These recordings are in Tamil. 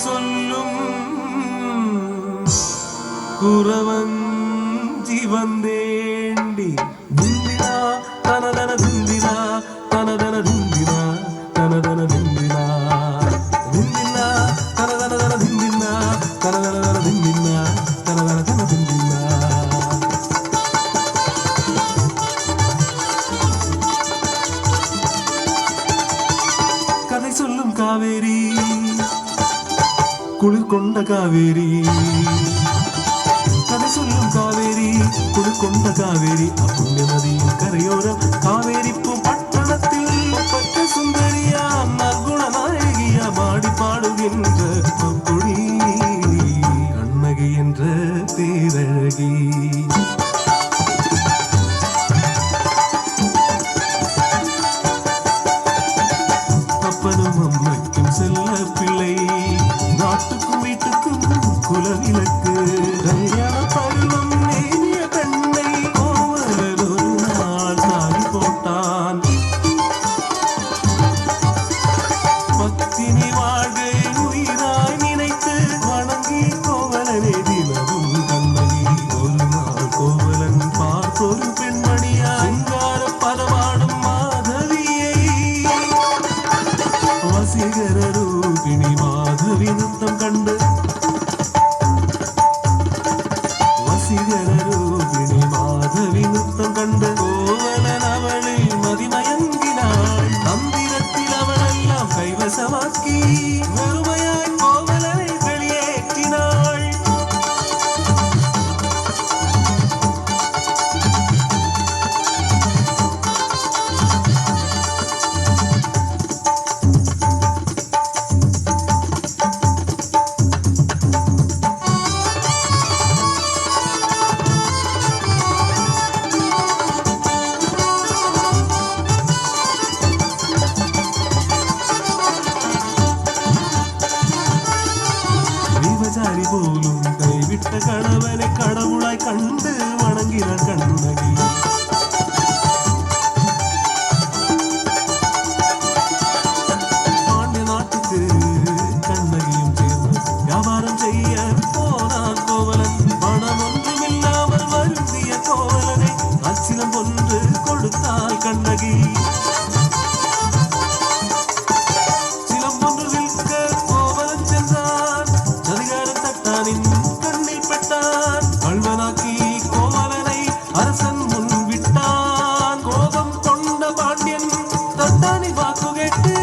சொல்லும் குறவஞ்சி வந்தேண்டி திந்தினா தனதன திந்தினா தனதன திந்தினா தனதன திந்தினா திந்தினா தனதன திந்தினா தனதன திந்தினா தனதன திந்தினா. கதை சொல்லும் காவேரி குளிர் கொண்ட காவேரி, கதை சொல்லும் காவேரி குளிர் கொண்ட காவேரி, அப்புண்ணிய நதியின் கரையோரம் காவேரி பட்டணத்தில் பட்ட சுந்தரியா நற்குண நாயகியா பாடி பாடுகின்ற பொற்குடி கண்ணகி என்ற பேரழகி. அப்பனும் அம்மைக்கும் செல்ல பிள்ளை, நாட்டுக்கும் வீட்டுக்கும் குலவிளக்கு, கல்யாண பருவம் நேரிய பெண்ணை கோவலர் ஒரு நாள் தாலி போட்டான். பத்தினி வாழ்கை உயிராய் நினைத்து வணங்கி கோவலனே தினமும் கண்ணகி. ஒரு நாள் கோவலன் பார்த்தொரு பெண்மணியா சிங்கார பதவாடும் மாதவியை, வசீகர ரூபிணி மாதவி நൃത്തம் கண்டு, வசீகர ரூபிணி மாதவி நൃത്തம் கண்டு கோவலன் அவளில் மதிமயங்கினாள். தந்திரத்தில் அவளெல்லாம் கைவசமாக்கி வெறுமையாய் கோவலனை வெளியேற்றினாள். விபச்சாரி போலும் கைவிட்ட கணவனை கடவுளாய் கண்டு வணங்கினான் கண்ணகி. பாண்டிய நாட்டுக்கு கண்ணகியும் சேர்ந்து வியாபாரம் செய்ய போனான் கோவலன். பணம் ஒன்றுமில்லாமல் வருந்திய கோவலனை அச்சினம் ஒன்று கொடுத்தாள் கண்ணகி. கண்ணில் பெட்டான், கள்வனாக்கி கோவலனை அரசன் முன் விட்டான். கோபம் கொண்ட பாண்டியன் தட்டானி வாக்கு கேட்டு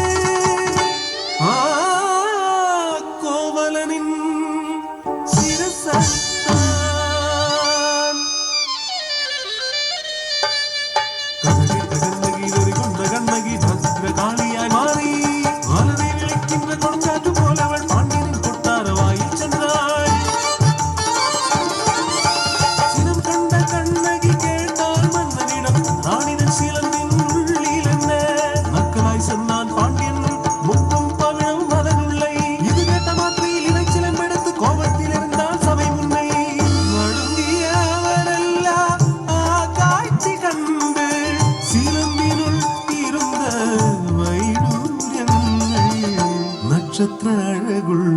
கோவலனின் சிரசத்தான். கதகிட்ட கண்ணகி ஒரு கொண்ட கண்ணகி பத்ர காளியாய் மாறி ஆலனை விளைக்கின்ற கொடுங்காற்று போலவள் பாண்டியனின் கொட்டார வாயில் சென்றாள். சொன்னான் பாண்டியன் முத்தும் பவிழம் அதனுள்ளை. இது கேட்ட மாத்திரையில் இறைச்சலம் எடுத்து கோபத்தில் இருந்தால் சபை முன்னை நடுங்கிய அவரெல்லாம் காட்சி கண்டு சிலம்பினுள் இருந்த வைடூரியங்கள் நட்சத்திர அழகுள்ள